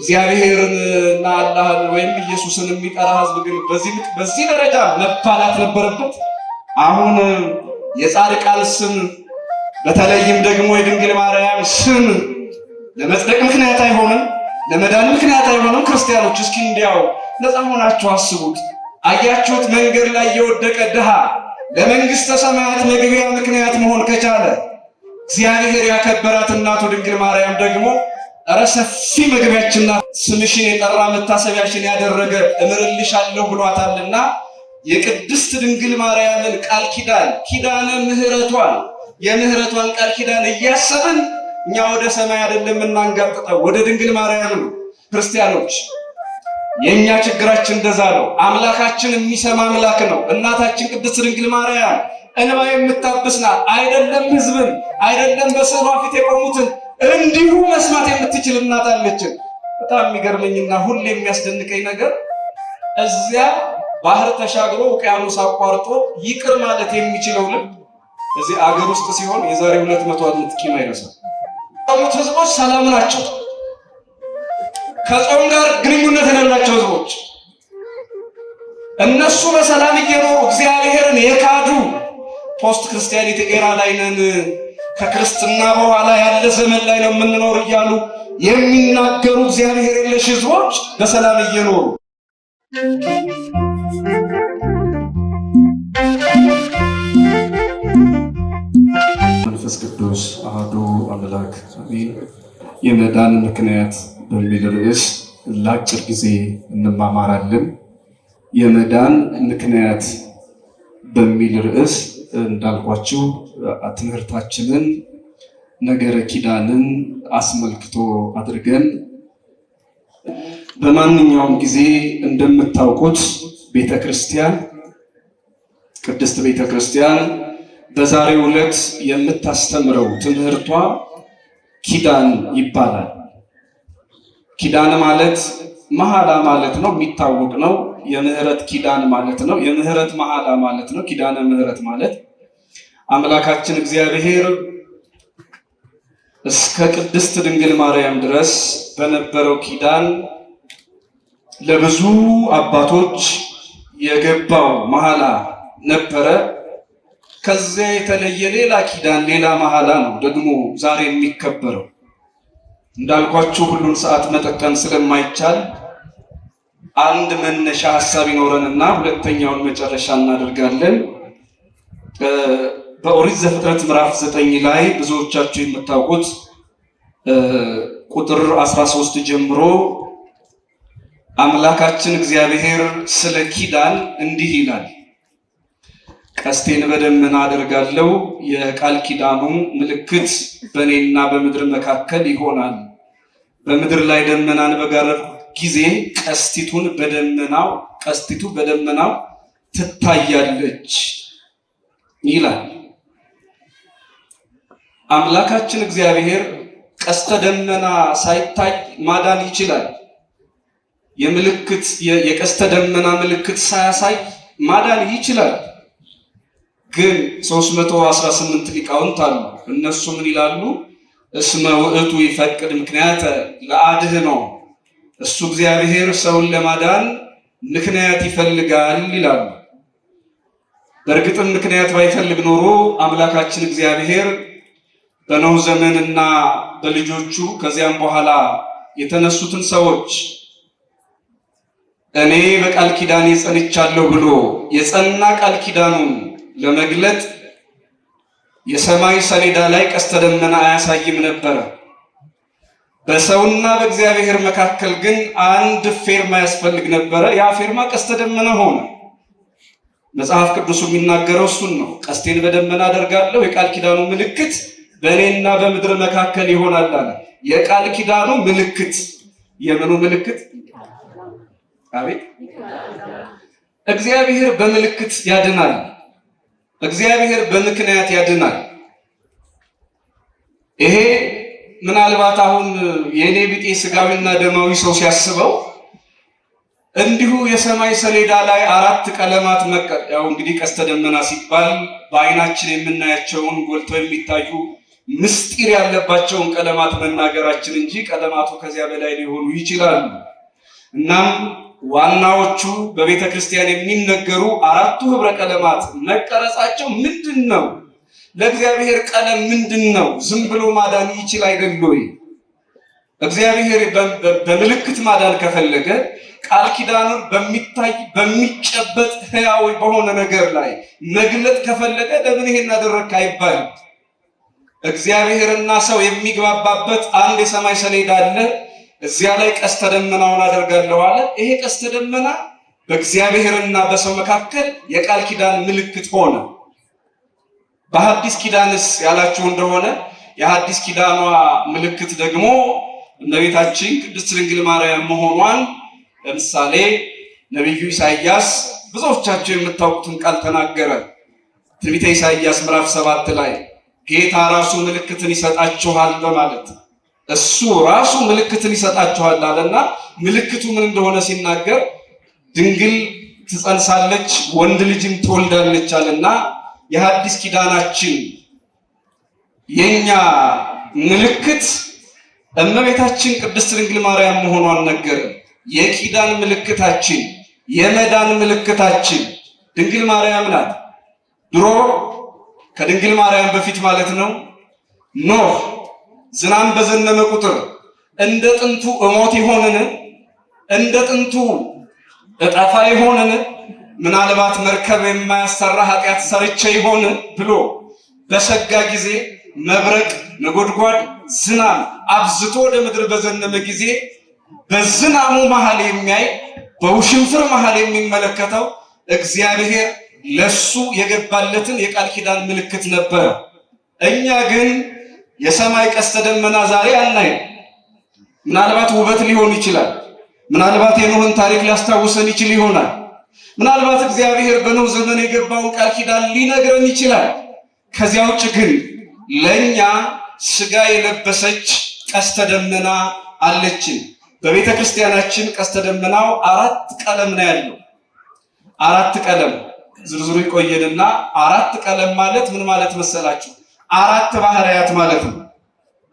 እግዚአብሔርንና አላህን ወይም ኢየሱስን የሚጠራ ህዝብ ግን በዚህ ደረጃ መባላት ነበረበት። አሁን የጻድቃን ስም በተለይም ደግሞ የድንግል ማርያም ስም ለመጽደቅ ምክንያት አይሆንም፣ ለመዳን ምክንያት አይሆንም። ክርስቲያኖች እስኪ እንዲያው ነፃ ሆናችሁ አስቡት። አያችሁት? መንገድ ላይ የወደቀ ድሃ ለመንግስተ ሰማያት መግቢያ ምክንያት መሆን ከቻለ እግዚአብሔር ያከበራት እናቱ ድንግል ማርያም ደግሞ እረ ሰፊ መግቢያችንና ስምሽን የጠራ መታሰቢያሽን ያደረገ እምርልሻለሁ ብሏታልና የቅድስት ድንግል ማርያምን ቃል ኪዳን ኪዳነ ምህረቷን የምህረቷን ቃል ኪዳን እያሰብን እኛ ወደ ሰማይ አይደለም እናንጋጥጠው ወደ ድንግል ማርያም ነው። ክርስቲያኖች የኛ ችግራችን እንደዛ ነው። አምላካችን የሚሰማ አምላክ ነው። እናታችን ቅድስት ድንግል ማርያም እንባ የምታብስ ናት። አይደለም ህዝብን አይደለም በስዕሏ ፊት የቆሙትን እንዲሁ መስማት የምትችል እናት አለችን። በጣም የሚገርመኝና ሁሌ የሚያስደንቀኝ ነገር እዚያ ባህር ተሻግሮ ውቅያኖስ አቋርጦ ይቅር ማለት የሚችለው ልብ እዚህ አገር ውስጥ ሲሆን የዛሬ 200 ዓመት ቂም አይረሳም። ሞት ህዝቦች ሰላም ናቸው። ከጾም ጋር ግንኙነት የሌላቸው ህዝቦች እነሱ በሰላም እየኖሩ እግዚአብሔርን የካዱ ፖስት ክርስቲያኒቲ ኤራ ላይ ነን፣ ከክርስትና በኋላ ያለ ዘመን ላይ ነው የምንኖር እያሉ የሚናገሩ እግዚአብሔር የለሽ ህዝቦች በሰላም እየኖሩ መንፈስ ቅዱስ አሐዱ አምላክ አሜን። የመዳን ምክንያት በሚል ርዕስ ለአጭር ጊዜ እንማማራለን። የመዳን ምክንያት በሚል ርዕስ እንዳልኳችሁ ትምህርታችንን ነገረ ኪዳንን አስመልክቶ አድርገን በማንኛውም ጊዜ እንደምታውቁት ቤተክርስቲያን ቅድስት ቤተክርስቲያን በዛሬው ዕለት የምታስተምረው ትምህርቷ ኪዳን ይባላል። ኪዳን ማለት መሐላ ማለት ነው፣ የሚታወቅ ነው። የምህረት ኪዳን ማለት ነው። የምህረት መሐላ ማለት ነው። ኪዳነ ምህረት ማለት አምላካችን እግዚአብሔር እስከ ቅድስት ድንግል ማርያም ድረስ በነበረው ኪዳን ለብዙ አባቶች የገባው መሐላ ነበረ። ከዚያ የተለየ ሌላ ኪዳን ሌላ መሐላ ነው ደግሞ ዛሬ የሚከበረው። እንዳልኳችሁ ሁሉን ሰዓት መጠቀም ስለማይቻል አንድ መነሻ ሐሳብ ይኖረንና ሁለተኛውን መጨረሻ እናደርጋለን። በኦሪት ዘፍጥረት ምዕራፍ 9 ላይ ብዙዎቻችሁ የምታውቁት ቁጥር 13 ጀምሮ አምላካችን እግዚአብሔር ስለ ኪዳን እንዲህ ይላል። ቀስቴን በደመና አደርጋለሁ፣ የቃል ኪዳኑ ምልክት በእኔና በምድር መካከል ይሆናል። በምድር ላይ ደመናን በጋረድኩ ጊዜ ቀስቲቱ በደመናው ትታያለች ይላል። አምላካችን እግዚአብሔር ቀስተ ደመና ሳይታይ ማዳን ይችላል። የቀስተ ደመና ምልክት ሳያሳይ ማዳን ይችላል። ግን 318 ሊቃውንት አሉ። እነሱ ምን ይላሉ? እስመ ውእቱ ይፈቅድ ምክንያት ለአድኅኖ፣ እሱ እግዚአብሔር ሰውን ለማዳን ምክንያት ይፈልጋል ይላሉ። በእርግጥም ምክንያት ባይፈልግ ኖሮ አምላካችን እግዚአብሔር በኖህ ዘመንና በልጆቹ ከዚያም በኋላ የተነሱትን ሰዎች እኔ በቃል ኪዳኔ ጸንቻለሁ ብሎ የጸና ቃል ኪዳኑን ለመግለጥ የሰማይ ሰሌዳ ላይ ቀስተ ደመና አያሳይም ነበረ። በሰውና በእግዚአብሔር መካከል ግን አንድ ፌርማ ያስፈልግ ነበረ። ያ ፌርማ ቀስተ ደመና ሆነ። መጽሐፍ ቅዱስ የሚናገረው እሱን ነው። ቀስቴን በደመና አደርጋለሁ፣ የቃል ኪዳኑ ምልክት በእኔና በምድር መካከል ይሆናል አለ። የቃል ኪዳኑ ምልክት የምኑ ምልክት? አቤት! እግዚአብሔር በምልክት ያድናል። እግዚአብሔር በምክንያት ያድናል። ይሄ ምናልባት አሁን የኔ ቢጤ ስጋዊና ደማዊ ሰው ሲያስበው እንዲሁ የሰማይ ሰሌዳ ላይ 4 ቀለማት ያው እንግዲህ ቀስተ ደመና ሲባል በአይናችን የምናያቸውን ጎልተው የሚታዩ ምስጢር ያለባቸውን ቀለማት መናገራችን እንጂ ቀለማቱ ከዚያ በላይ ሊሆኑ ይችላሉ። እናም ዋናዎቹ በቤተ ክርስቲያን የሚነገሩ አራቱ ህብረ ቀለማት መቀረጻቸው ምንድን ነው? ለእግዚአብሔር ቀለም ምንድን ነው? ዝም ብሎ ማዳን ይችል አይደል ወይ? እግዚአብሔር በምልክት ማዳን ከፈለገ ቃል ኪዳኑን በሚታይ በሚጨበጥ ሕያው በሆነ ነገር ላይ መግለጥ ከፈለገ ለምን ይሄን አደረግክ አይባልም። እግዚአብሔርና ሰው የሚግባባበት አንድ የሰማይ ሰሌዳ አለ። እዚያ ላይ ቀስተ ደመናውን አደርጋለሁ አለ። ይሄ ቀስተ ደመና በእግዚአብሔርና በሰው መካከል የቃል ኪዳን ምልክት ሆነ። በሐዲስ ኪዳንስ ያላችሁ እንደሆነ የሐዲስ ኪዳኗ ምልክት ደግሞ እመቤታችን ቅድስት ድንግል ማርያም መሆኗን ለምሳሌ ነቢዩ ኢሳይያስ ብዙዎቻችሁ የምታውቁትን ቃል ተናገረ። ትንቢተ ኢሳይያስ ምዕራፍ 7 ላይ ጌታ ራሱ ምልክትን ይሰጣችኋል በማለት እሱ ራሱ ምልክትን ይሰጣችኋል አለና ምልክቱ ምን እንደሆነ ሲናገር ድንግል ትጸንሳለች ወንድ ልጅም ትወልዳለች አለና የሐዲስ ኪዳናችን የኛ ምልክት እመቤታችን ቅድስት ድንግል ማርያም መሆኗን ነገረ። የኪዳን ምልክታችን የመዳን ምልክታችን ድንግል ማርያም ናት። ድሮ ከድንግል ማርያም በፊት ማለት ነው ኖህ ዝናብ በዘነበ ቁጥር እንደ ጥንቱ እሞት ይሆንን? እንደ ጥንቱ እጠፋ ይሆንን? ምናልባት መርከብ የማያሰራ ኃጢአት ሰርቼ ይሆን ብሎ በሰጋ ጊዜ መብረቅ፣ ነጎድጓድ፣ ዝናብ አብዝቶ ወደ ምድር በዘነበ ጊዜ በዝናሙ መሃል የሚያይ በውሽንፍር መሃል የሚመለከተው እግዚአብሔር ለሱ የገባለትን የቃል ኪዳን ምልክት ነበር። እኛ ግን የሰማይ ቀስተ ደመና ዛሬ አናይም። ምናልባት ውበት ሊሆን ይችላል። ምናልባት የኖህን ታሪክ ሊያስታውሰን ይችል ይሆናል። ምናልባት እግዚአብሔር በኖህ ዘመን የገባውን ቃል ኪዳን ሊነግረን ይችላል። ከዚያ ውጭ ግን ለኛ ስጋ የለበሰች ቀስተ ደመና አለችን። በቤተ ክርስቲያናችን ቀስተ ደመናው 4 ቀለም ነው ያለው። 4 ቀለም ዝርዝሩ ይቆየንና 4 ቀለም ማለት ምን ማለት መሰላችሁ? 4 ባህሪያት ማለት ነው።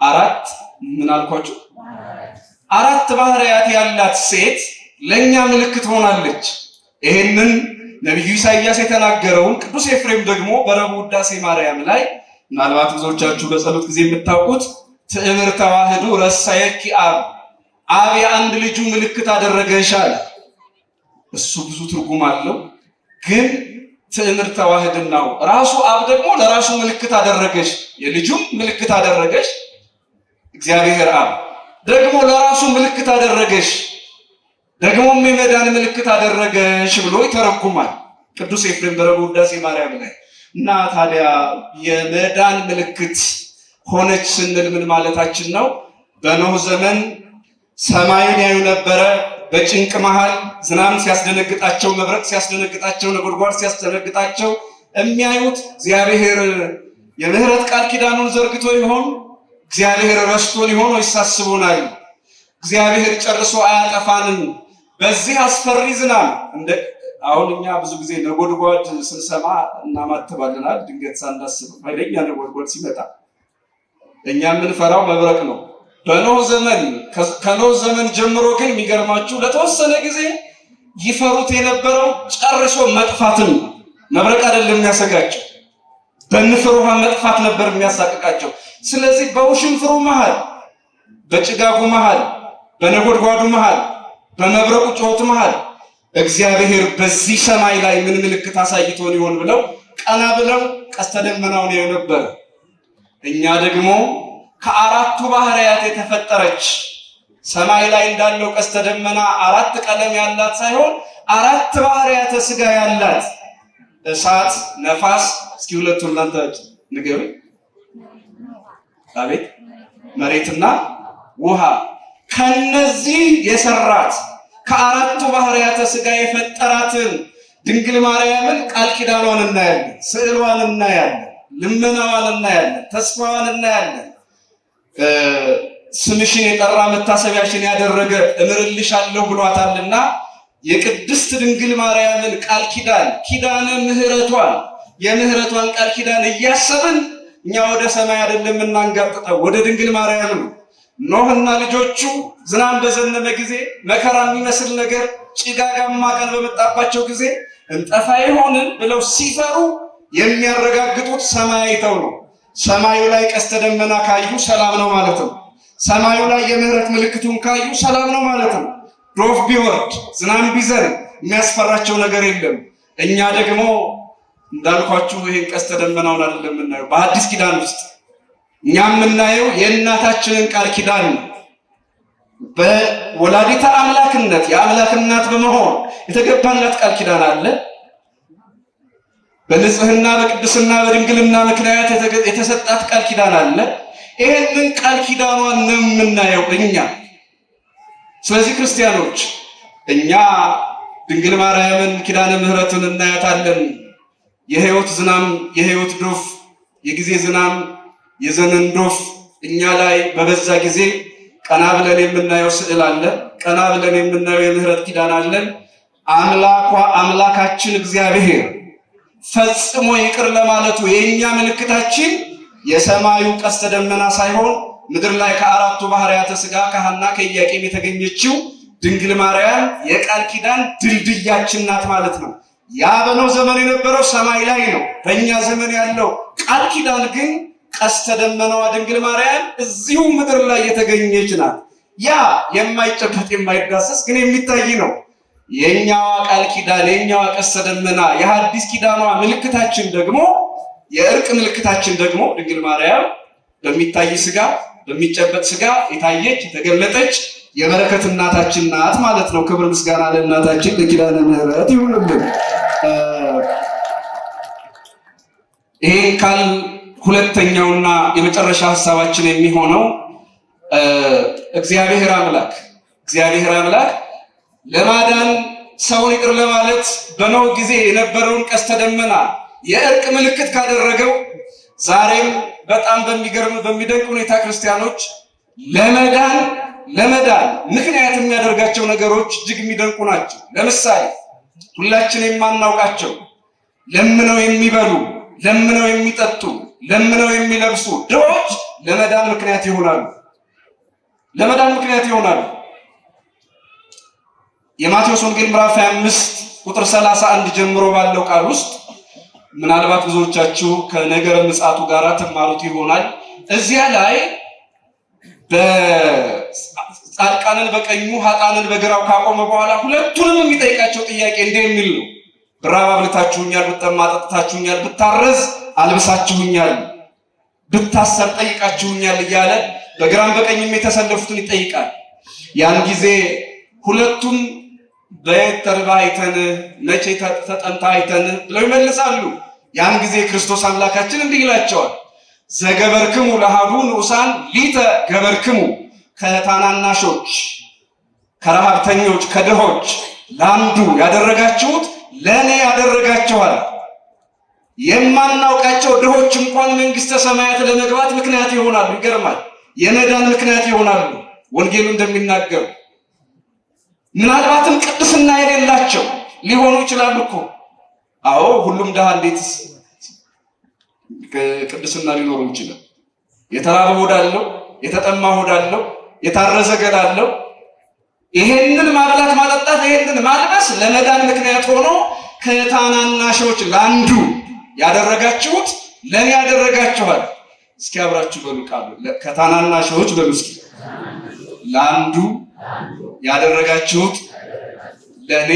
4 ምን አልኳችሁ? 4 ባህሪያት ያላት ሴት ለኛ ምልክት ሆናለች። ይሄንን ነብዩ ኢሳይያስ የተናገረውን ቅዱስ ኤፍሬም ደግሞ በረቡዕ ውዳሴ ማርያም ላይ ምናልባት ብዙዎቻችሁ በጸሎት ጊዜ የምታውቁት ትዕምር ተዋህዶ ረሳየኪ አብ የአንድ ልጁ ምልክት አደረገሽ አለ። እሱ ብዙ ትርጉም አለው። ግን ትዕምር ተዋህድናው ራሱ አብ ደግሞ ለራሱ ምልክት አደረገሽ፣ የልጁም ምልክት አደረገሽ። እግዚአብሔር አብ ደግሞ ለራሱ ምልክት አደረገሽ፣ ደግሞም የመዳን ምልክት አደረገሽ ብሎ ይተረጉማል ቅዱስ ኤፍሬም በረቡዕ ውዳሴ ማርያም ላይ። እና ታዲያ የመዳን ምልክት ሆነች ስንል ምን ማለታችን ነው? በኖህ ዘመን ሰማይን ያዩ ነበረ። በጭንቅ መሃል ዝናብ ሲያስደነግጣቸው፣ መብረቅ ሲያስደነግጣቸው፣ ነጎድጓድ ሲያስደነግጣቸው የሚያዩት እግዚአብሔር የምህረት ቃል ኪዳኑን ዘርግቶ ይሆን? እግዚአብሔር ረስቶን ይሆን ወይስ አስቦናል? እግዚአብሔር ጨርሶ አያጠፋንም? በዚህ አስፈሪ ዝናብ አሁን እኛ ብዙ ጊዜ ነጎድጓድ ስንሰማ እናማትባለናል። ድንገት ሳናስብ ኃይለኛ ነጎድጓድ ሲመጣ እኛ የምንፈራው መብረቅ ነው። በኖህ ዘመን ከኖህ ዘመን ጀምሮ ግን የሚገርማችሁ ለተወሰነ ጊዜ ይፈሩት የነበረው ጨርሶ መጥፋትን መብረቅ አይደለም የሚያሰጋቸው፣ በንፍር ውሃ መጥፋት ነበር የሚያሳቅቃቸው። ስለዚህ በውሽንፍሩ መሃል፣ በጭጋጉ መሃል፣ በነጎድጓዱ መሃል፣ በመብረቁ ጩኸት መሃል እግዚአብሔር በዚህ ሰማይ ላይ ምን ምልክት አሳይቶን ይሆን ብለው ቀና ብለው ቀስተ ደመናውን ያዩ ነበር። እኛ ደግሞ ከ4ቱ ባህሪያት የተፈጠረች ሰማይ ላይ እንዳለው ቀስተ ደመና 4 ቀለም ያላት ሳይሆን 4 ባህሪያተ ስጋ ያላት እሳት፣ ነፋስ፣ እስኪ ሁለቱን እናንተ ንገሩ። አቤት መሬትና ውሃ። ከነዚህ የሰራት ከ4ቱ ባህሪያተ ስጋ የፈጠራትን ድንግል ማርያምን ቃል ኪዳኗን እናያለን፣ ስዕሏን እናያለን፣ ልመናዋን እናያለን፣ ተስፋዋን እናያለን። ስምሽን የጠራ መታሰቢያሽን ያደረገ እምርልሻለሁ ብሏታልና የቅድስት ድንግል ማርያምን ቃል ኪዳን ኪዳነ ምህረቷን የምህረቷን ቃል ኪዳን እያሰብን እኛ ወደ ሰማይ አይደለም እናንጋጥጠው፣ ወደ ድንግል ማርያም ነው። ኖህና ልጆቹ ዝናብ በዘነበ ጊዜ መከራ የሚመስል ነገር ጭጋጋማ ቀን በመጣባቸው ጊዜ እንጠፋ ይሆን ብለው ሲፈሩ የሚያረጋግጡት ሰማይ አይተው ነው። ሰማዩ ላይ ቀስተ ደመና ካዩ ሰላም ነው ማለት ነው። ሰማዩ ላይ የምህረት ምልክቱን ካዩ ሰላም ነው ማለት ነው። ዶፍ ቢወርድ ዝናብ ቢዘንብ የሚያስፈራቸው ነገር የለም። እኛ ደግሞ እንዳልኳችሁ ይሄን ቀስተ ደመናውን አይደለም የምናየው። በአዲስ ኪዳን ውስጥ እኛ የምናየው የእናታችንን ቃል ኪዳን ነው። በወላዲተ አምላክነት የአምላክ እናት በመሆን የተገባላት ቃል ኪዳን አለ። በንጽህና በቅድስና በድንግልና ምክንያት የተሰጣት ቃል ኪዳን አለ። ይሄንን ቃል ኪዳኗን ነው የምናየው እኛ። ስለዚህ ክርስቲያኖች እኛ ድንግል ማርያምን ኪዳነ ምሕረትን እናያታለን። የሕይወት ዝናም የሕይወት ዶፍ የጊዜ ዝናም የዘመን ዶፍ እኛ ላይ በበዛ ጊዜ ቀና ብለን የምናየው ስዕል አለ። ቀና ብለን የምናየው የምህረት ኪዳን አለን። አምላካችን እግዚአብሔር ፈጽሞ ይቅር ለማለቱ የኛ ምልክታችን የሰማዩ ቀስተ ደመና ሳይሆን ምድር ላይ ከአራቱ ባህርያተ ሥጋ ከሐና ከኢያቄም የተገኘችው ድንግል ማርያም የቃል ኪዳን ድልድያችን ናት ማለት ነው። ያ በኖህ ዘመን የነበረው ሰማይ ላይ ነው። በእኛ ዘመን ያለው ቃል ኪዳን ግን ቀስተ ደመናዋ ድንግል ማርያም እዚሁ ምድር ላይ የተገኘች ናት። ያ የማይጨበጥ የማይዳሰስ ግን የሚታይ ነው። የኛዋ ቃል ኪዳን የኛዋ ቀስተ ደመና የሐዲስ ኪዳኗ ምልክታችን ደግሞ የእርቅ ምልክታችን ደግሞ ድንግል ማርያም በሚታይ ሥጋ በሚጨበጥ ሥጋ የታየች የተገለጠች የበረከት እናታችን ናት ማለት ነው። ክብር ምስጋና ለእናታችን ለኪዳነ ምሕረት ይሁንልን። ይሄ ካል ሁለተኛውና የመጨረሻ ሐሳባችን የሚሆነው እግዚአብሔር አምላክ ለማዳን ሰውን ይቅር ለማለት በኖህ ጊዜ የነበረውን ቀስተ ደመና የእርቅ ምልክት ካደረገው ዛሬም በጣም በሚደንቅ ሁኔታ ክርስቲያኖች ለመዳን ምክንያት የሚያደርጋቸው ነገሮች እጅግ የሚደንቁ ናቸው። ለምሳሌ ሁላችን የማናውቃቸው ለምነው የሚበሉ፣ ለምነው የሚጠጡ፣ ለምነው የሚለብሱ ድሆች ለመዳን ምክንያት ይሆናሉ። የማቴዎስ ወንጌል ምዕራፍ 25 ቁጥር 31 ጀምሮ ባለው ቃል ውስጥ ምናልባት ብዙዎቻችሁ ከነገረ ምጽአቱ ጋር ተማሩት ይሆናል። እዚያ ላይ ጻድቃንን በቀኙ ኃጥአንን በግራው ካቆመ በኋላ ሁለቱንም የሚጠይቃቸው ጥያቄ እንዲህ የሚል ነው። ብራብ አብልታችሁኛል፣ ብጠማ አጠጥታችሁኛል፣ ብታረዝ አልብሳችሁኛል፣ ብታሰር ጠይቃችሁኛል እያለ በግራም በቀኝም የተሰለፉትን ይጠይቃል። ያን ጊዜ ሁለቱም በየት ተርበህ አይተን፣ መቼ ተጠምተህ አይተን ብለው ይመልሳሉ። ያን ጊዜ ክርስቶስ አምላካችን እንዲህ ይላቸዋል፣ ዘገበርክሙ ለአሐዱ ንዑሳን ሊተ ገበርክሙ፣ ከታናናሾች ከረሃብተኞች ከድሆች ለአንዱ ያደረጋችሁት ለእኔ ያደረጋችኋል። የማናውቃቸው ድሆች እንኳን መንግሥተ ሰማያት ለመግባት ምክንያት ይሆናሉ። ይገርማል። የመዳን ምክንያት ይሆናሉ። ወንጌሉ እንደሚናገሩ ምናልባትም ቅድስና የሌላቸው ሊሆኑ ይችላሉ እኮ። አዎ ሁሉም ድሃ እንዴት ቅድስና ሊኖረው ይችላል? የተራበ ሆድ አለው፣ የተጠማ ሆድ አለው፣ የታረዘ ገላ አለው። ይሄንን ማብላት ማጠጣት፣ ይሄንን ማልበስ ለመዳን ምክንያት ሆኖ ከታናናሾች ለአንዱ ያደረጋችሁት ለኔ ያደረጋችኋል። እስኪ አብራችሁ በሉ ቃሉ ከታናናሾች በሉ እስኪ ለአንዱ ያደረጋችሁት ለኔ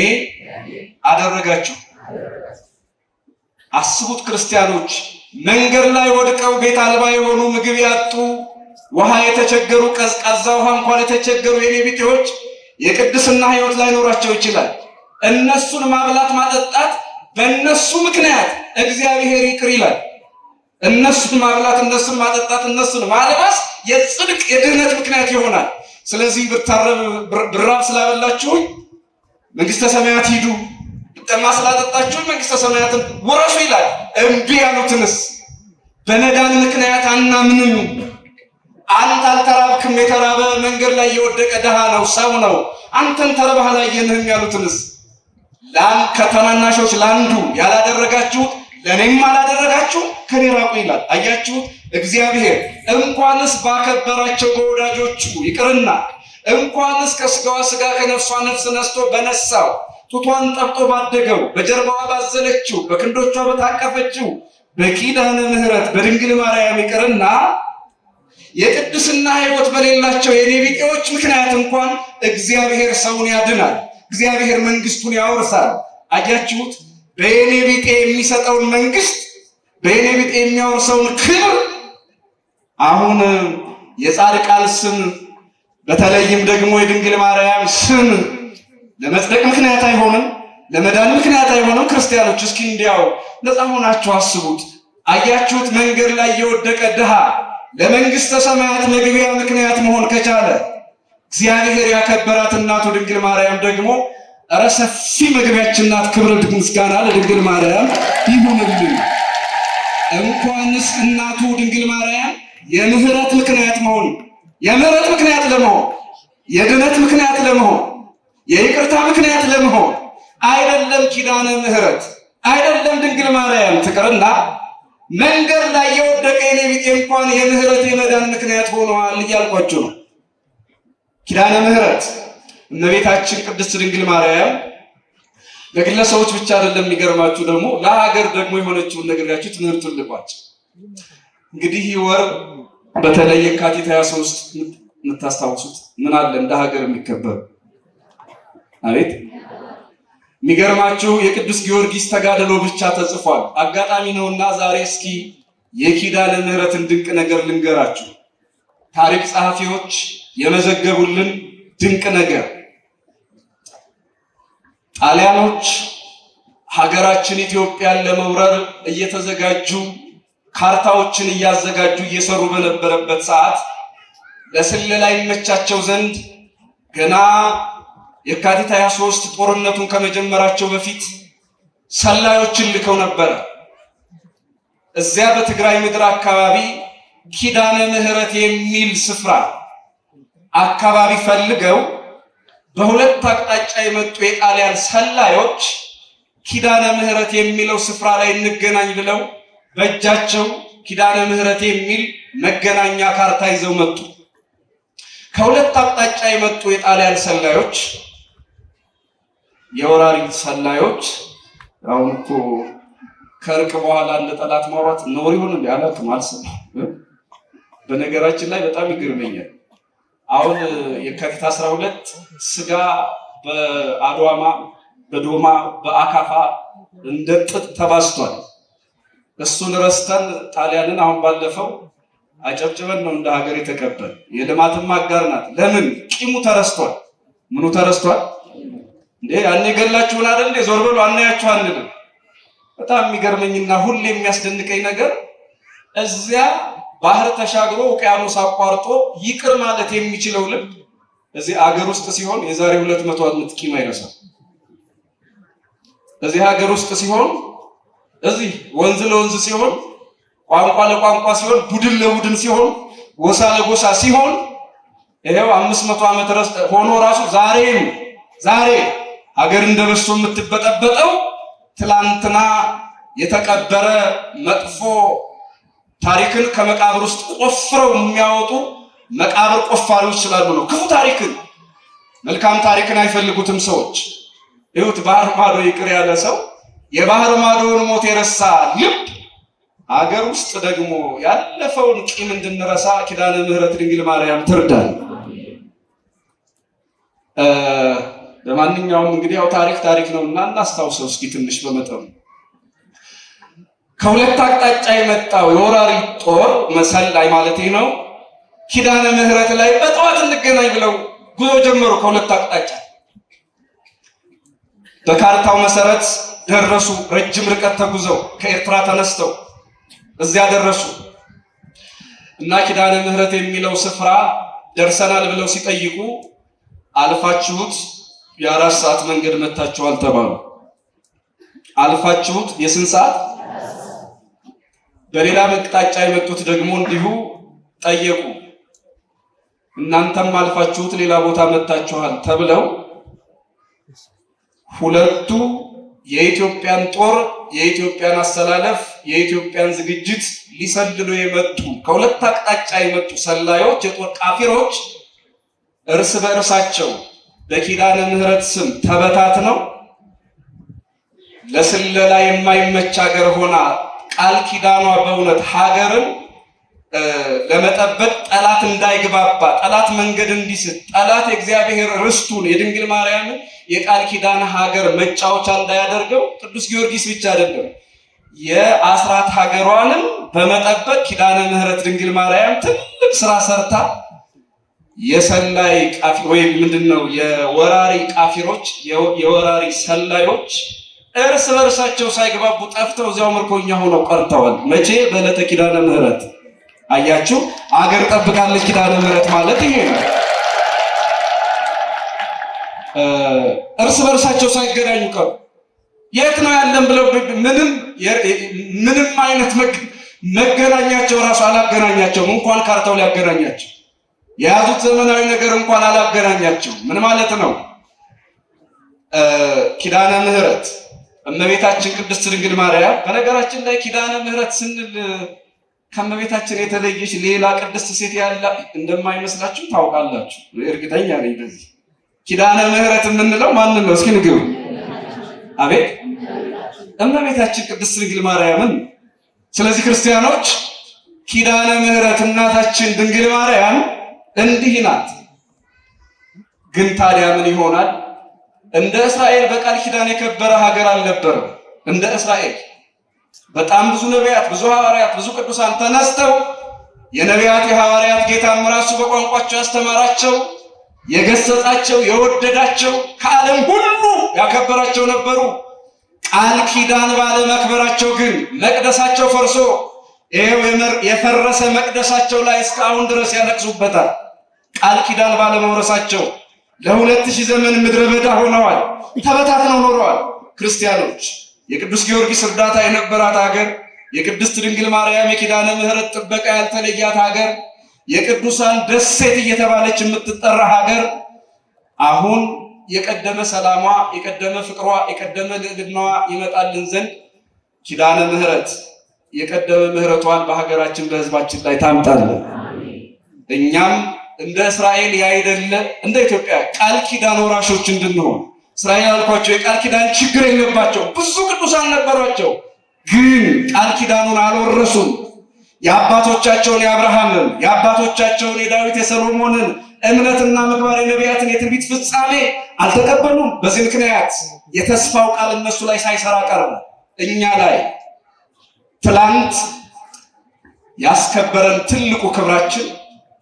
አደረጋችሁ። አስቡት ክርስቲያኖች፣ መንገድ ላይ ወድቀው ቤት አልባ የሆኑ ምግብ ያጡ ውሃ የተቸገሩ ቀዝቃዛ ውሃ እንኳን የተቸገሩ የኔ ቢጤዎች የቅድስና ሕይወት ላይኖራቸው ይችላል። እነሱን ማብላት ማጠጣት በእነሱ ምክንያት እግዚአብሔር ይቅር ይላል። እነሱን ማብላት፣ እነሱን ማጠጣት፣ እነሱን ማልበስ የጽድቅ የድህነት ምክንያት ይሆናል። ስለዚህ ብራብ ስላበላችሁኝ መንግሥተ ሰማያት ሂዱ፣ ብጠማ ስላጠጣችሁኝ መንግሥተ ሰማያትን ውረሱ ይላል። እምቢ ያሉትንስ በመዳን ምክንያት አናምንም፣ አንተ አልተራብክም፣ የተራበ መንገድ ላይ የወደቀ ድሃ ነው ሰው ነው፣ አንተን ተርበህ አላየንህም ያሉትንስ ከታናናሾች ለአንዱ ያላደረጋችሁት ለእኔም አላደረጋችሁ ከኔ ራቁ ይላል። አያችሁ እግዚአብሔር እንኳንስ ባከበራቸው በወዳጆቹ ይቅርና እንኳንስ ከስጋዋ ስጋ ከነፍሷ ነፍስ ነስቶ በነሳው ጡቷን ጠብጦ ባደገው በጀርባዋ ባዘለችው በክንዶቿ በታቀፈችው በኪዳነ ምሕረት በድንግል ማርያም ይቅርና የቅድስና ሕይወት በሌላቸው የኔ ቢጤዎች ምክንያት እንኳን እግዚአብሔር ሰውን ያድናል። እግዚአብሔር መንግስቱን ያወርሳል። አያችሁት? በየኔ ቢጤ የሚሰጠውን መንግስት በየኔ ቢጤ የሚያወርሰውን ክብር አሁን የጻድቃን ስም በተለይም ደግሞ የድንግል ማርያም ስም ለመጽደቅ ምክንያት አይሆንም፣ ለመዳን ምክንያት አይሆንም። ክርስቲያኖች እስኪ እንዲያው ነፃ ሆናችሁ አስቡት። አያችሁት? መንገድ ላይ የወደቀ ድሃ ለመንግስተ ሰማያት መግቢያ ምክንያት መሆን ከቻለ እግዚአብሔር ያከበራት እናቱ ድንግል ማርያም ደግሞ እረ ሰፊ መግቢያችን ናት። ክብር ምስጋና ለድንግል ማርያም ይሁንልን። እንኳንስ እናቱ ድንግል ማርያም የምህረት ምክንያት መሆን የምህረት ምክንያት ለመሆን የድነት ምክንያት ለመሆን የይቅርታ ምክንያት ለመሆን አይደለም ኪዳነ ምሕረት አይደለም ድንግል ማርያም ትቅርና መንገድ ላይ የወደቀ የኔ ቢጤ እንኳን የምህረት የመዳን ምክንያት ሆነዋል እያልኳችሁ ነው። ኪዳነ ምሕረት እመቤታችን ቅድስት ድንግል ማርያም ለግለሰቦች ብቻ አይደለም የሚገርማችሁ ደግሞ ለሀገር ደግሞ የሆነችውን ነገራችሁ ትምህርቱን ልቋችሁ። እንግዲህ ወር በተለይ የካቲት 23 የምታስታውሱት ምን አለ እንደ ሀገር የሚከበር አቤት የሚገርማችሁ የቅዱስ ጊዮርጊስ ተጋድሎ ብቻ ተጽፏል። አጋጣሚ ነውና ዛሬ እስኪ የኪዳነ ምሕረትን ድንቅ ነገር ልንገራችሁ። ታሪክ ጸሐፊዎች የመዘገቡልን ድንቅ ነገር ጣሊያኖች ሀገራችን ኢትዮጵያን ለመውረር እየተዘጋጁ ካርታዎችን እያዘጋጁ እየሰሩ በነበረበት ሰዓት ለስለላ ይመቻቸው ዘንድ ገና የካቲት 23 ጦርነቱን ከመጀመራቸው በፊት ሰላዮችን ልከው ነበር። እዚያ በትግራይ ምድር አካባቢ ኪዳነ ምሕረት የሚል ስፍራ አካባቢ ፈልገው በሁለት አቅጣጫ የመጡ የጣሊያን ሰላዮች ኪዳነ ምሕረት የሚለው ስፍራ ላይ እንገናኝ ብለው በእጃቸው ኪዳነ ምሕረት የሚል መገናኛ ካርታ ይዘው መጡ። ከሁለት አቅጣጫ የመጡ የጣሊያን ሰላዮች የወራሪ ሰላዮች አሁን እኮ ከርቅ በኋላ እንደ ጠላት ማውራት ነው ይሁን እንዴ አላልኩም አልሰማም። በነገራችን ላይ በጣም ይገርመኛል። አሁን የካቲት 12 ስጋ በአድዋማ በዶማ በአካፋ እንደ ጥጥ ተባስቷል። እሱን ረስተን ጣሊያንን አሁን ባለፈው አጨብጭበን ነው እንደ ሀገር የተቀበል። የልማትም አጋር ናት። ለምን ቂሙ ተረስቷል። ምኑ ተረስቷል እንዴ? ያኔ ገላችሁን አይደል እንዴ? ዞር በሉ አናያችሁ አንልም። በጣም የሚገርመኝና ሁሌ የሚያስደንቀኝ ነገር እዚያ ባህር ተሻግሮ ውቅያኖስ አቋርጦ ይቅር ማለት የሚችለው ልብ እዚህ አገር ውስጥ ሲሆን የዛሬ 200 ዓመት ቂም አይረሳም። እዚህ ሀገር ውስጥ ሲሆን እዚህ ወንዝ ለወንዝ ሲሆን ቋንቋ ለቋንቋ ሲሆን ቡድን ለቡድን ሲሆን ጎሳ ለጎሳ ሲሆን ይሄው 500 ዓመት ሆኖ ራሱ ዛሬ ሀገር እንደበሶ የምትበጠበጠው ትላንትና የተቀበረ መጥፎ ታሪክን ከመቃብር ውስጥ ቆፍረው የሚያወጡ መቃብር ቆፋሪዎች ስላሉ ነው። ክፉ ታሪክን መልካም ታሪክን አይፈልጉትም ሰዎች። ይሁት ባህር ማዶ ይቅር ያለ ሰው የባህር ማዶውን ሞት የረሳ ልብ ሀገር ውስጥ ደግሞ ያለፈውን ቂም እንድንረሳ ኪዳነ ምሕረት ድንግል ማርያም ትርዳን። ለማንኛውም እንግዲህ ያው ታሪክ ነውና እናስታውሰው እስኪ ትንሽ በመጠኑ። ከሁለት አቅጣጫ የመጣው የወራሪ ጦር መሰላይ ማለት ነው ኪዳነ ምሕረት ላይ በጠዋት እንገናኝ ብለው ጉዞ ጀመሩ። ከሁለት አቅጣጫ በካርታው መሰረት ደረሱ። ረጅም ርቀት ተጉዘው ከኤርትራ ተነስተው እዚያ ደረሱ እና ኪዳነ ምሕረት የሚለው ስፍራ ደርሰናል ብለው ሲጠይቁ አልፋችሁት የ4 ሰዓት መንገድ መታችኋል ተባሉ። አልፋችሁት የስንት ሰዓት? በሌላ አቅጣጫ የመጡት ደግሞ እንዲሁ ጠየቁ። እናንተም አልፋችሁት ሌላ ቦታ መታችኋል ተብለው ሁለቱ የኢትዮጵያን ጦር፣ የኢትዮጵያን አሰላለፍ፣ የኢትዮጵያን ዝግጅት ሊሰልሉ የመጡ ከሁለት አቅጣጫ የመጡ ሰላዮች፣ የጦር ቃፊሮች እርስ በእርሳቸው በኪዳነ ምሕረት ስም ተበታትነው ለስለላ የማይመች ሀገር ሆና ቃል ኪዳኗ በእውነት ሀገርን ለመጠበቅ ጠላት እንዳይግባባ፣ ጠላት መንገድ እንዲስት፣ ጠላት የእግዚአብሔር ርስቱን የድንግል ማርያምን የቃል ኪዳን ሀገር መጫወቻ እንዳያደርገው ቅዱስ ጊዮርጊስ ብቻ አይደለም የአስራት ሀገሯንም በመጠበቅ ኪዳነ ምሕረት ድንግል ማርያም ትልቅ ስራ ሰርታ የሰላይ ቃፊር ወይ ምንድነው የወራሪ ቃፊሮች የወራሪ ሰላዮች እርስ በርሳቸው ሳይግባቡ ጠፍተው እዚያው ምርኮኛ ሆነው ቀርተዋል። መቼ? በዕለተ ኪዳነ ምሕረት። አያችሁ፣ አገር ጠብቃለች ኪዳነ ምሕረት ማለት ይሄ ነው። እርስ በርሳቸው ሳይገናኙ ቀሩ። የት ነው ያለን ብለው ምንም አይነት መገናኛቸው ራሱ አላገናኛቸውም። እንኳን ካርታው ሊያገናኛቸው የያዙት ዘመናዊ ነገር እንኳን አላገናኛቸው። ምን ማለት ነው? ኪዳነ ምሕረት እመቤታችን ቅድስት ድንግል ማርያም። በነገራችን ላይ ኪዳነ ምሕረት ስንል ከእመቤታችን የተለየች ሌላ ቅድስት ሴት ያለ እንደማይመስላችሁ ታውቃላችሁ። እርግጠኛ ነኝ በዚህ። ኪዳነ ምሕረት የምንለው ማንን ነው? እስኪ ንገሩ። አቤት፣ እመቤታችን ቅድስት ድንግል ማርያምን። ስለዚህ ክርስቲያኖች ኪዳነ ምሕረት እናታችን ድንግል ማርያም እንዲህ ናት። ግን ታዲያ ምን ይሆናል? እንደ እስራኤል በቃል ኪዳን የከበረ ሀገር አልነበረም። እንደ እስራኤል በጣም ብዙ ነቢያት፣ ብዙ ሐዋርያት፣ ብዙ ቅዱሳን ተነስተው የነቢያት የሐዋርያት ጌታም ራሱ በቋንቋቸው ያስተማራቸው፣ የገሰጻቸው፣ የወደዳቸው፣ ከዓለም ሁሉ ያከበራቸው ነበሩ። ቃል ኪዳን ባለመክበራቸው ግን መቅደሳቸው ፈርሶ ይሄው የፈረሰ መቅደሳቸው ላይ እስካሁን ድረስ ያለቅሱበታል። ቃል ኪዳን ባለመውረሳቸው ለ2000 ዘመን ምድረ በዳ ሆነዋል። ተበታትነው ኖረዋል። ክርስቲያኖች የቅዱስ ጊዮርጊስ እርዳታ የነበራት ሀገር፣ የቅድስት ድንግል ማርያም የኪዳነ ምሕረት ጥበቃ ያልተለያት ሀገር፣ የቅዱሳን ደሴት እየተባለች የምትጠራ ሀገር አሁን የቀደመ ሰላሟ፣ የቀደመ ፍቅሯ፣ የቀደመ ልዕልናዋ ይመጣልን ዘንድ ኪዳነ ምሕረት የቀደመ ምሕረቷን በሀገራችን በሕዝባችን ላይ ታምጣለን። እኛም እንደ እስራኤል ያይደለ እንደ ኢትዮጵያ ቃል ኪዳን ወራሾች እንድንሆን። እስራኤል አልኳቸው የቃል ኪዳን ችግር የለባቸው፣ ብዙ ቅዱሳን ነበሯቸው፣ ግን ቃል ኪዳኑን አልወረሱም። የአባቶቻቸውን የአብርሃምን የአባቶቻቸውን የዳዊት የሰሎሞንን እምነትና ምግባር የነቢያትን የትንቢት ፍጻሜ አልተቀበሉም። በዚህ ምክንያት የተስፋው ቃል እነሱ ላይ ሳይሰራ ቀረ። እኛ ላይ ትላንት ያስከበረን ትልቁ ክብራችን፣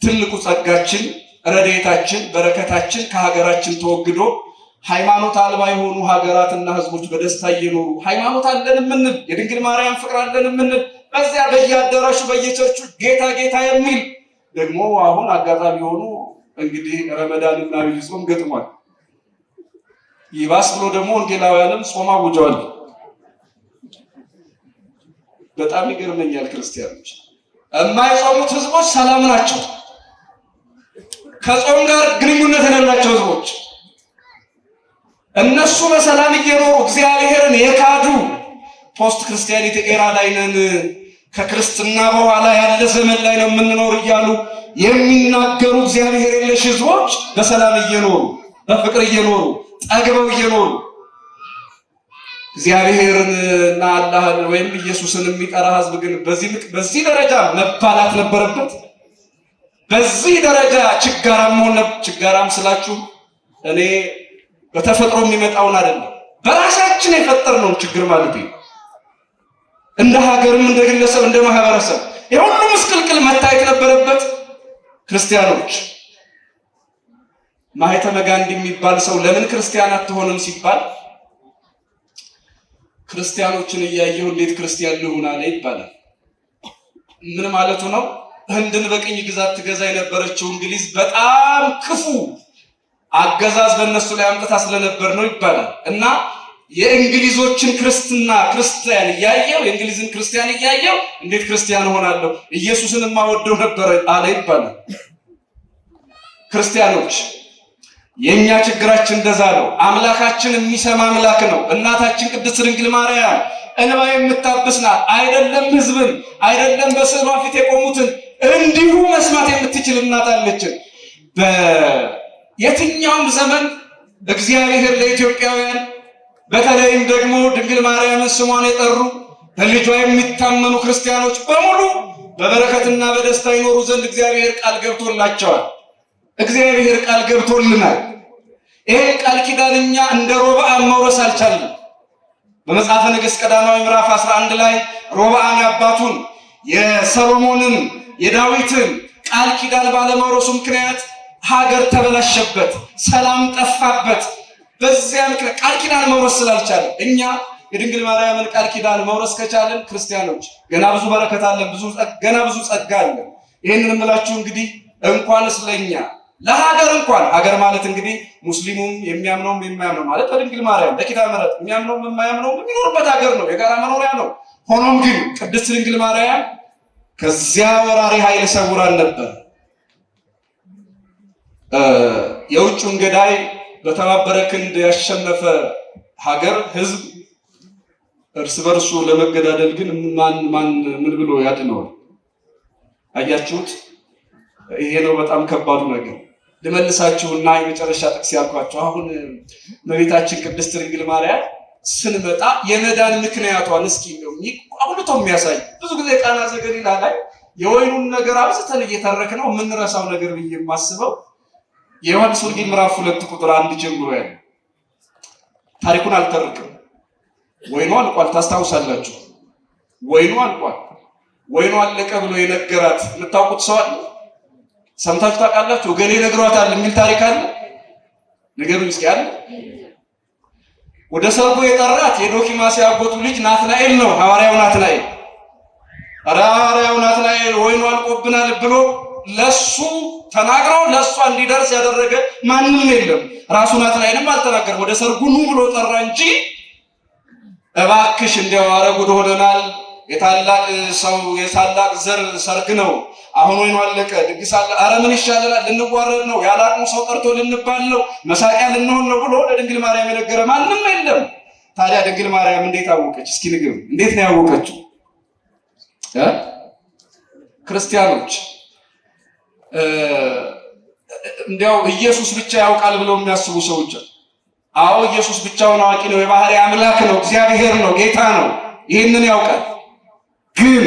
ትልቁ ጸጋችን፣ ረድኤታችን፣ በረከታችን ከሀገራችን ተወግዶ ሃይማኖት አልባ የሆኑ ሀገራትና ህዝቦች በደስታ እየኖሩ ሃይማኖት አለን የምንል የድንግል ማርያም ፍቅር አለን የምንል በዚያ በየአዳራሹ በየቸርቹ ጌታ ጌታ የሚል ደግሞ አሁን አጋጣሚ ሆኖ እንግዲህ ረመዳንና ዐቢይ ጾም ገጥሟል። ይባስ ብሎ ደግሞ ወንጌላውያንም ጾም አውጀዋል። በጣም ይገርመኛል። ክርስቲያኖች የማይጾሙት ህዝቦች ሰላም ናቸው። ከጾም ጋር ግንኙነት የሌላቸው ህዝቦች እነሱ በሰላም እየኖሩ እግዚአብሔርን የካዱ ፖስት ክርስቲያኒቲ ኤራ ላይ ነን፣ ከክርስትና በኋላ ያለ ዘመን ላይ ነው የምንኖር እያሉ የሚናገሩ እግዚአብሔር የለሽ ህዝቦች በሰላም እየኖሩ በፍቅር እየኖሩ ጠግበው እየኖሩ እግዚአብሔርንና አላህን ወይም ኢየሱስን የሚጠራ ህዝብ ግን በዚህ ደረጃ መባላት ነበረበት። በዚህ ደረጃ ችጋራም ሆነ ችጋራም ስላችሁ እኔ በተፈጥሮ የሚመጣውን አይደለም፣ በራሳችን የፈጠርነው ችግር ማለት ነው። እንደ ሀገርም እንደ ግለሰብ እንደ ማህበረሰብ የሁሉ ምስቅልቅል መታየት ነበረበት። ክርስቲያኖች ማህተመ ጋንዲ የሚባል ሰው ለምን ክርስቲያን አትሆንም ሲባል ክርስቲያኖችን እያየሁ እንዴት ክርስቲያን ልሁን አለ ይባላል። ምን ማለቱ ነው? ህንድን በቅኝ ግዛት ትገዛ የነበረችው እንግሊዝ በጣም ክፉ አገዛዝ በእነሱ ላይ አምጥታ ስለነበር ነው ይባላል። እና የእንግሊዞችን ክርስቲያን እያየው የእንግሊዝን ክርስቲያን እያየው እንዴት ክርስቲያን ሆናለሁ ኢየሱስን ማወደው ነበር አለ ይባላል። ክርስቲያኖች የኛ ችግራችን እንደዛ ነው። አምላካችን የሚሰማ አምላክ ነው። እናታችን ቅድስት ድንግል ማርያም እንባ የምታብስ ናት። አይደለም ሕዝብን አይደለም በስዕሏ ፊት የቆሙትን እንዲሁ መስማት የምትችል እናት አለችን። በየትኛውም ዘመን እግዚአብሔር ለኢትዮጵያውያን በተለይም ደግሞ ድንግል ማርያምን ስሟን የጠሩ በልጇ የሚታመኑ ክርስቲያኖች በሙሉ በበረከትና በደስታ ይኖሩ ዘንድ እግዚአብሔር ቃል ገብቶላቸዋል። እግዚአብሔር ቃል ገብቶልናል። ይሄ ቃል ኪዳን እኛ እንደ ሮብዓም መውረስ አልቻልንም። በመጽሐፈ ነገሥት ቀዳማዊ ምዕራፍ 11 ላይ ሮብዓም አባቱን የሰሎሞንን የዳዊትን ቃል ኪዳን ባለመውረሱ ምክንያት ሀገር ተበላሸበት፣ ሰላም ጠፋበት። በዚያ ምክንያት ቃል ኪዳን መውረስ ስላልቻለ እኛ የድንግል ማርያምን ቃል ኪዳን መውረስ ከቻለን ክርስቲያኖች ገና ብዙ በረከት አለን፣ ገና ብዙ ጸጋ አለን። ይህንን የምላችሁ እንግዲህ እንኳንስ ለኛ ለሀገር እንኳን ሀገር ማለት እንግዲህ ሙስሊሙም የሚያምነውም የማያምነው ማለት በድንግል ማርያም በኪዳነ ምሕረት የሚያምነውም የማያምነውም የሚኖርበት ሀገር ነው፣ የጋራ መኖሪያ ነው። ሆኖም ግን ቅድስት ድንግል ማርያም ከዚያ ወራሪ ኃይል ሰውራን ነበር። የውጭውን ገዳይ በተባበረ ክንድ ያሸነፈ ሀገር ህዝብ እርስ በርሱ ለመገዳደል ግን ማን ምን ብሎ ያድነዋል? አያችሁት? ይሄ ነው በጣም ከባዱ ነገር። ልመልሳችሁና የመጨረሻ ጥቅስ ያልኳችሁ አሁን እመቤታችን ቅድስት ድንግል ማርያም ስንመጣ የመዳን ምክንያቷን እስኪ ነው አሁንቶ የሚያሳይ ብዙ ጊዜ ቃና ዘገሊላ ላይ የወይኑን ነገር አብዝተን እየተረክ ነው የምንረሳው ነገር ብዬ የማስበው የዮሐንስ ወንጌል ምዕራፍ 2 ቁጥር 1 ጀምሮ ያለ ታሪኩን አልተርክም። ወይኑ አልቋል፣ ታስታውሳላችሁ። ወይኑ አልቋል፣ ወይኑ አለቀ ብሎ የነገራት የምታውቁት ሰው አለ? ሰምታችሁ ታውቃላችሁ? ገሌ ነግሯታል የሚል ታሪክ አለ? ንገሩኝ እስኪ አለ? ወደ ሰርጉ የጠራት የዶኪማስ ያጎቱ ልጅ ናትናኤል ነው። ሐዋርያው ናትናኤል ሐዋርያው ናትናኤል ወይኑ አልቆብናል ብሎ ለሱ ተናግሮ ለሷ እንዲደርስ ያደረገ ማንም የለም። ራሱ ናትናኤልም አልተናገረም። ወደ ሰርጉ ኑ ብሎ ጠራ እንጂ እባክሽ እንዲያው አረጉ ሆነናል፣ የታላቅ ሰው የታላቅ ዘር ሰርግ ነው፣ አሁን ወይኑ አለቀ፣ ድግስ አለ፣ ኧረ ምን ይሻለናል፣ ልንዋረድ ነው፣ ያላቅሙ ሰው ቀርቶ ልንባል ነው፣ መሳቂያ ልንሆን ነው ብሎ ለድንግል ማርያም የነገረ ማንም የለም። ታዲያ ድንግል ማርያም እንዴት አወቀች? እስኪ ንገሩ፣ እንዴት ነው ያወቀችው? ክርስቲያኖች እንዲያው ኢየሱስ ብቻ ያውቃል ብለው የሚያስቡ ሰዎች፣ አዎ ኢየሱስ ብቻውን አዋቂ ነው፣ የባህሪ አምላክ ነው፣ እግዚአብሔር ነው፣ ጌታ ነው፣ ይህንን ያውቃል። ግን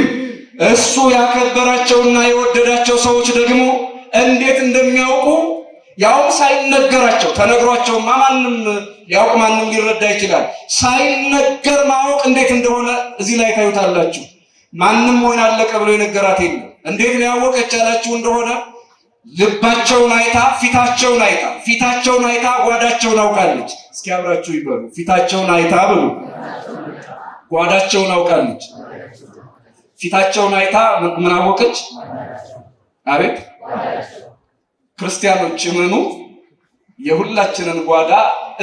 እሱ ያከበራቸውና የወደዳቸው ሰዎች ደግሞ እንዴት እንደሚያውቁ ያውም ሳይነገራቸው፣ ተነግሯቸውማ ማንም ሊያውቅ ማንም ሊረዳ ይችላል። ሳይነገር ማወቅ እንዴት እንደሆነ እዚህ ላይ ታዩታላችሁ። ማንም ወይን አለቀ ብሎ የነገራት የለም። እንዴት ነው ያወቀች ያላችሁ እንደሆነ ልባቸውን አይታ ፊታቸውን አይታ ጓዳቸውን አውቃለች። እስኪ አብራችሁ ይበሉ። ፊታቸውን አይታ ብሉ፣ ጓዳቸውን አውቃለች። ፊታቸውን አይታ ምን አወቀች? አቤት ክርስቲያኖች ምኑ የሁላችንን ጓዳ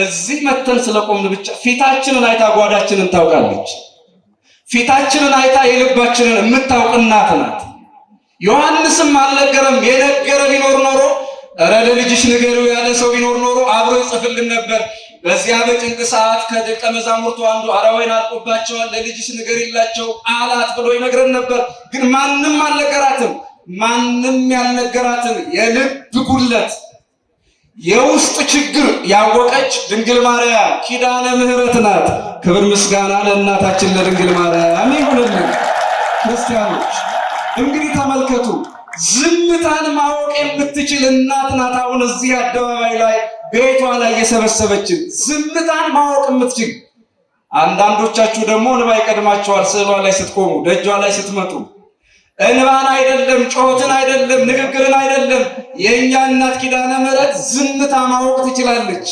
እዚህ መተን ስለቆምን ብቻ ፊታችንን አይታ ጓዳችንን ታውቃለች። ፊታችንን አይታ የልባችንን የምታውቅ እናት ናት። ዮሐንስም አልነገረም። የነገረ ቢኖር ኖሮ ኧረ ለልጅሽ ንገሪው ያለ ሰው ቢኖር ኖሮ አብሮ ይጽፍልን ነበር። በዚያ በጭንቅ ሰዓት ከደቀ መዛሙርቱ አንዱ ኧረ ወይን አልቆባቸዋል ለልጅሽ ንገሪላቸው አላት ብሎ ይነግረን ነበር። ግን ማንም አልነገራትም። ማንም ያልነገራትን የልብ ጉድለት የውስጥ ችግር ያወቀች ድንግል ማርያም ኪዳነ ምሕረት ናት። ክብር ምስጋና ለእናታችን ለድንግል ማርያም ይሁንልን። ክርስቲያኖች እንግዲህ ተመልከቱ፣ ዝምታን ማወቅ የምትችል እናት ናት። አሁን እዚህ አደባባይ ላይ ቤቷ ላይ የሰበሰበችን ዝምታን ማወቅ የምትችል። አንዳንዶቻችሁ ደግሞ እንባ ይቀድማቸዋል። ስዕሏ ላይ ስትቆሙ፣ ደጇ ላይ ስትመጡ እንባን አይደለም፣ ጮትን አይደለም፣ ንግግርን አይደለም። የእኛ እናት ኪዳነ ምሕረት ዝምታ ማወቅ ትችላለች።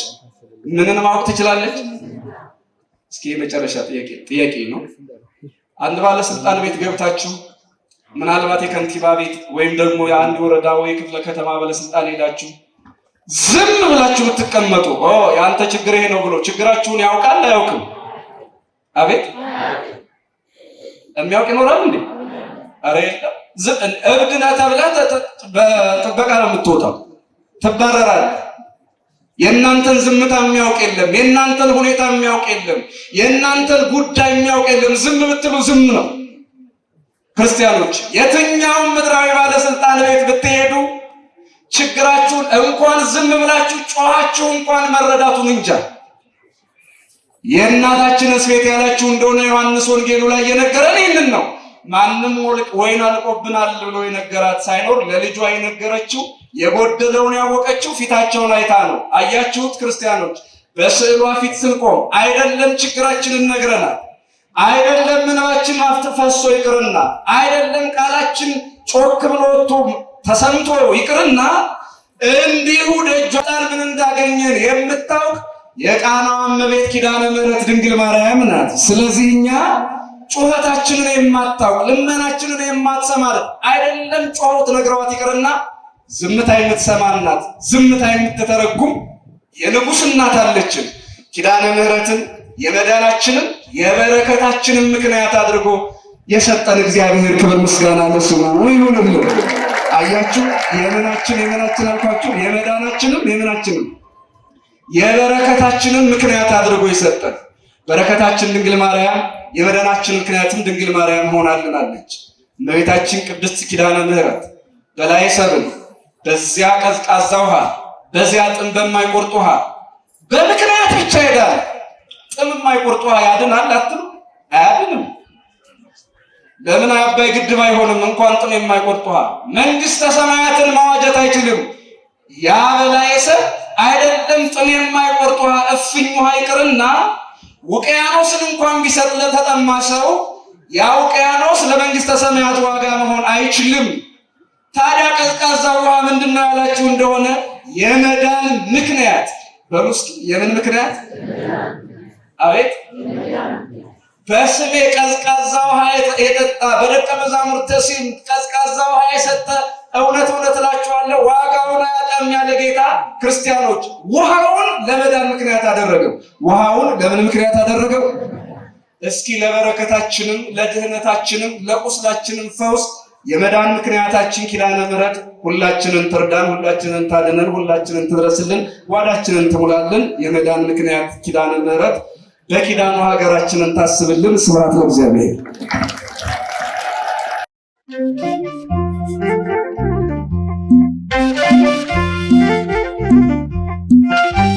ምንን ማወቅ ትችላለች? እስኪ የመጨረሻ ጥያቄ ነው። አንድ ባለስልጣን ቤት ገብታችሁ ምናልባት የከንቲባ ቤት ወይም ደግሞ የአንድ ወረዳ ወይ ክፍለ ከተማ ባለስልጣን ሄዳችሁ ዝም ብላችሁ ብትቀመጡ ያንተ ችግር ይሄ ነው ብሎ ችግራችሁን ያውቃል አያውቅም? አቤት የሚያውቅ ይኖራል እንዴ? አረ የለም። እብድ ነህ ተብለህ በጥበቃ ነው የምትወጣው፣ ትባረራለህ። የእናንተን ዝምታ የሚያውቅ የለም። የእናንተን ሁኔታ የሚያውቅ የለም። የእናንተን ጉዳይ የሚያውቅ የለም። ዝም ብትሉ ዝም ነው። ክርስቲያኖች የትኛውም ምድራዊ ባለስልጣን ቤት ብትሄዱ ችግራችሁን እንኳን ዝም ብላችሁ ጮኻችሁ እንኳን መረዳቱን እንጃ። የእናታችንስ ቤት ያላችሁ እንደሆነ ዮሐንስ ወንጌሉ ላይ የነገረን ይህንን ነው። ማንም ወይን አልቆብናል ብሎ የነገራት ሳይኖር ለልጇ የነገረችው የጎደለውን ያወቀችው ፊታቸውን አይታ ነው። አያችሁት ክርስቲያኖች? በስዕሏ ፊት ስንቆም አይደለም ችግራችንን ነግረናል፣ አይደለም ምናችን አፍጥፈሶ ይቅርና፣ አይደለም ቃላችን ጮክ ብሎ ወጥቶ ተሰምቶ ይቅርና እንዲሁ ደጇ ምን እንዳገኘን የምታውቅ የቃናዋ እመቤት ኪዳነ ምሕረት ድንግል ማርያም ናት። ስለዚህ እኛ ጩኸታችንን የማታውቅ ልመናችንን የማትሰማ አይደለም ጮኸት ነግረዋት ይቅርና ዝምታ የምትሰማ ናት። ዝምታ የምትተረጉም የንጉሥ እናት አለችን። ኪዳነ ምሕረትን የመዳናችንን የበረከታችንን ምክንያት አድርጎ የሰጠን እግዚአብሔር ክብር ምስጋና ለስሙ ይሁንልን። አያችሁ የምናችን አልኳችሁ የመዳናችንን የምናችንን የበረከታችንን ምክንያት አድርጎ የሰጠን በረከታችን ድንግል ማርያም የመዳናችን ምክንያትም ድንግል ማርያም ሆናልናለች። እመቤታችን ቅድስት ኪዳነ ምሕረት በላይ ሰብል በዚያ ቀዝቃዛ ውሃ በዚያ ጥም በማይቆርጥ ውሃ በምክንያት ብቻ ሄዳል። ጥም የማይቆርጥ ውሃ ያድናል አትሉ? አያድንም። ለምን አባይ ግድብ አይሆንም? እንኳን ጥም የማይቆርጥ ውሃ መንግስተ ሰማያትን ማዋጀት አይችልም። ያ በላይ ሰብ አይደለም ጥም የማይቆርጥ ውሃ እፍኝ ውሃ ይቅርና ውቅያኖስን እንኳን ቢሰጥ ለተጠማ ሰው ያ ውቅያኖስ ለመንግስተ ሰማያት ዋጋ መሆን አይችልም። ታዲያ ቀዝቃዛ ውሃ ምንድነው ያላችሁ እንደሆነ የመዳን ምክንያት በውስጥ የምን ምክንያት? አቤት በስሜ ቀዝቃዛ ውሃ የጠጣ በደቀ መዛሙርት ስም ቀዝቃዛ ውሃ የሰጠ እውነት እላችኋለሁ ዋጋውን አያጣም ያለ ጌታ ክርስቲያኖች ውሃውን ለመዳን ምክንያት አደረገው። ውሃውን ለምን ምክንያት አደረገው? እስኪ ለበረከታችንም ለድህነታችንም ለቁስላችንም ፈውስ የመዳን ምክንያታችን ኪዳነ ምሕረት ሁላችንን ትርዳን፣ ሁላችንን ታድነን፣ ሁላችንን ትድረስልን፣ ጓዳችንን ትሙላልን። የመዳን ምክንያት ኪዳነ ምሕረት በኪዳኑ ሀገራችንን ታስብልን። ስብሐት ለእግዚአብሔር።